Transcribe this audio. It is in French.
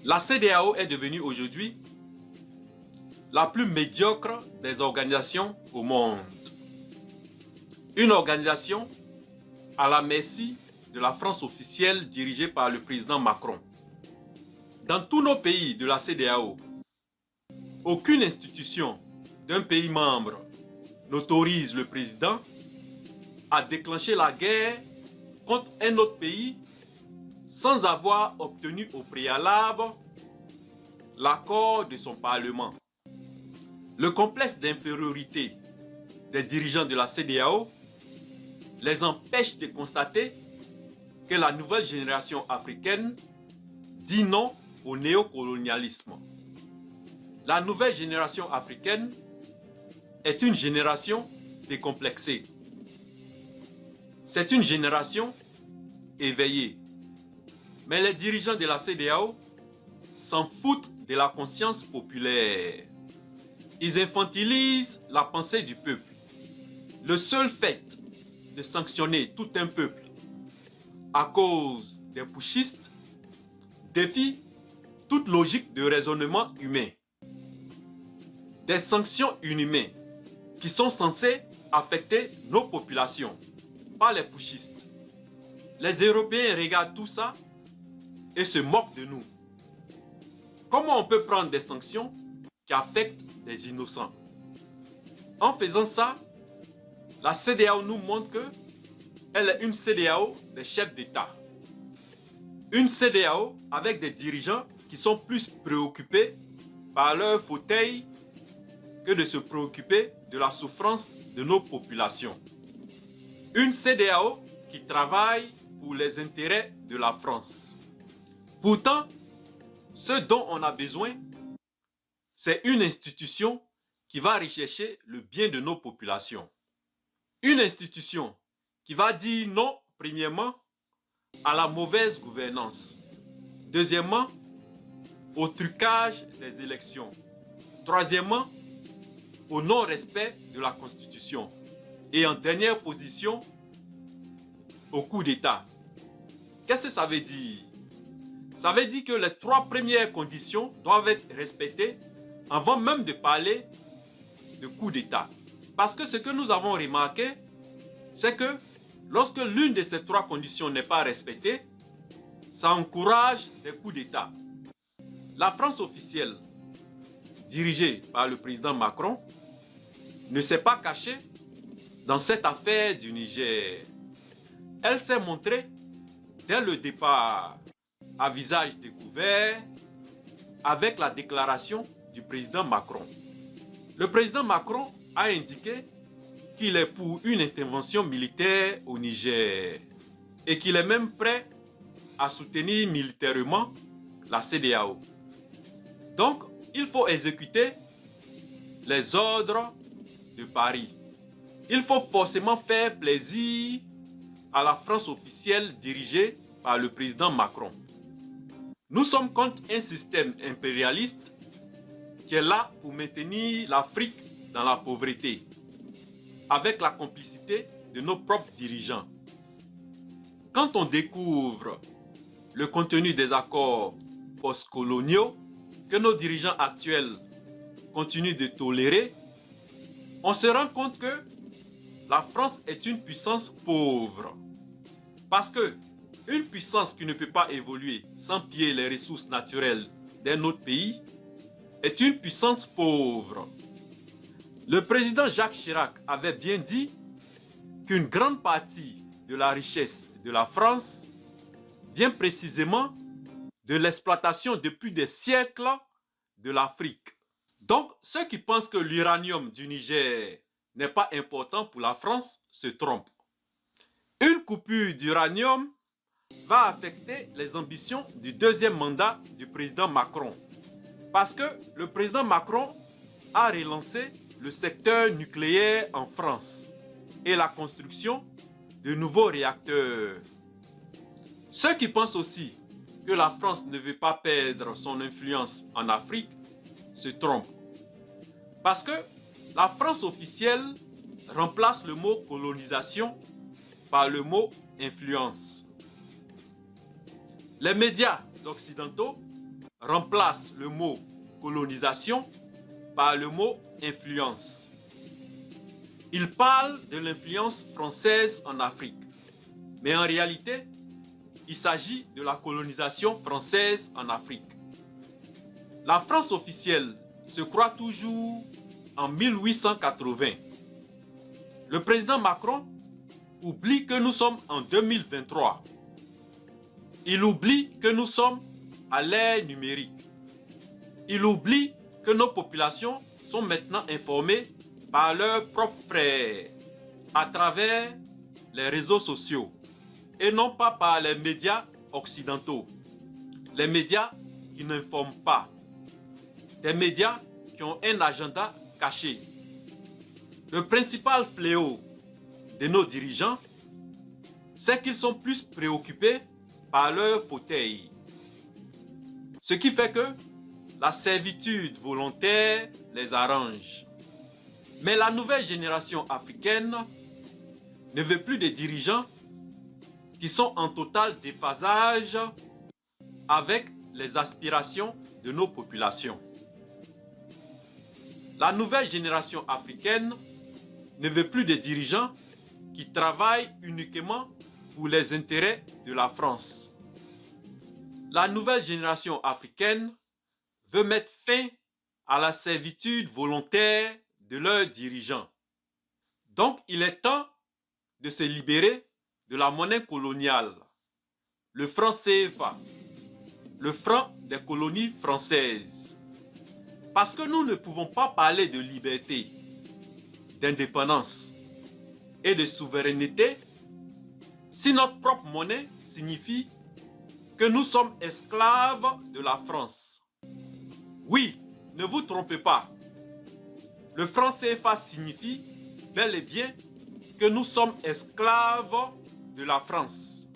La CEDEAO est devenue aujourd'hui la plus médiocre des organisations au monde. Une organisation à la merci de la France officielle dirigée par le président Macron. Dans tous nos pays de la CEDEAO, aucune institution d'un pays membre n'autorise le président à déclencher la guerre contre un autre pays sans avoir obtenu au préalable l'accord de son Parlement. Le complexe d'infériorité des dirigeants de la CEDEAO les empêche de constater que la nouvelle génération africaine dit non au néocolonialisme. La nouvelle génération africaine est une génération décomplexée. C'est une génération éveillée. Mais les dirigeants de la CEDEAO s'en foutent de la conscience populaire. Ils infantilisent la pensée du peuple. Le seul fait de sanctionner tout un peuple à cause des putschistes défie toute logique de raisonnement humain. Des sanctions inhumaines qui sont censées affecter nos populations, pas les putschistes. Les Européens regardent tout ça et se moquent de nous. Comment on peut prendre des sanctions qui affectent des innocents? En faisant ça, la CEDEAO nous montre qu'elle est une CEDEAO des chefs d'État. Une CEDEAO avec des dirigeants qui sont plus préoccupés par leur fauteuil que de se préoccuper de la souffrance de nos populations. Une CEDEAO qui travaille pour les intérêts de la France. Pourtant, ce dont on a besoin, c'est une institution qui va rechercher le bien de nos populations. Une institution qui va dire non, premièrement, à la mauvaise gouvernance. Deuxièmement, au trucage des élections. Troisièmement, au non-respect de la Constitution. Et en dernière position, au coup d'État. Qu'est-ce que ça veut dire? Ça veut dire que les trois premières conditions doivent être respectées avant même de parler de coup d'État. Parce que ce que nous avons remarqué, c'est que lorsque l'une de ces trois conditions n'est pas respectée, ça encourage des coups d'État. La France officielle, dirigée par le président Macron, ne s'est pas cachée dans cette affaire du Niger. Elle s'est montrée dès le départ à visage découvert avec la déclaration du président Macron. Le président Macron a indiqué qu'il est pour une intervention militaire au Niger et qu'il est même prêt à soutenir militairement la CEDEAO. Donc, il faut exécuter les ordres de Paris. Il faut forcément faire plaisir à la France officielle dirigée par le président Macron. Nous sommes contre un système impérialiste qui est là pour maintenir l'Afrique dans la pauvreté, avec la complicité de nos propres dirigeants. Quand on découvre le contenu des accords postcoloniaux que nos dirigeants actuels continuent de tolérer, on se rend compte que la France est une puissance pauvre. Parce que une puissance qui ne peut pas évoluer sans piller les ressources naturelles d'un autre pays est une puissance pauvre. Le président Jacques Chirac avait bien dit qu'une grande partie de la richesse de la France vient précisément de l'exploitation depuis des siècles de l'Afrique. Donc, ceux qui pensent que l'uranium du Niger n'est pas important pour la France se trompent. Une coupure d'uranium va affecter les ambitions du deuxième mandat du président Macron. Parce que le président Macron a relancé le secteur nucléaire en France et la construction de nouveaux réacteurs. Ceux qui pensent aussi que la France ne veut pas perdre son influence en Afrique se trompent. Parce que la France officielle remplace le mot colonisation par le mot influence. Les médias occidentaux remplace le mot colonisation par le mot influence. Il parle de l'influence française en Afrique, mais en réalité, il s'agit de la colonisation française en Afrique. La France officielle se croit toujours en 1880. Le président Macron oublie que nous sommes en 2023. Il oublie que nous sommes à l'ère numérique. Il oublie que nos populations sont maintenant informées par leurs propres frères à travers les réseaux sociaux et non pas par les médias occidentaux. Les médias qui n'informent pas. Des médias qui ont un agenda caché. Le principal fléau de nos dirigeants, c'est qu'ils sont plus préoccupés par leur fauteuil. Ce qui fait que la servitude volontaire les arrange. Mais la nouvelle génération africaine ne veut plus de dirigeants qui sont en total déphasage avec les aspirations de nos populations. La nouvelle génération africaine ne veut plus de dirigeants qui travaillent uniquement pour les intérêts de la France. La nouvelle génération africaine veut mettre fin à la servitude volontaire de leurs dirigeants. Donc, il est temps de se libérer de la monnaie coloniale, le franc CFA, le franc des colonies françaises. Parce que nous ne pouvons pas parler de liberté, d'indépendance et de souveraineté si notre propre monnaie signifie que nous sommes esclaves de la France. Oui, ne vous trompez pas. Le franc CFA signifie bel et bien que nous sommes esclaves de la France.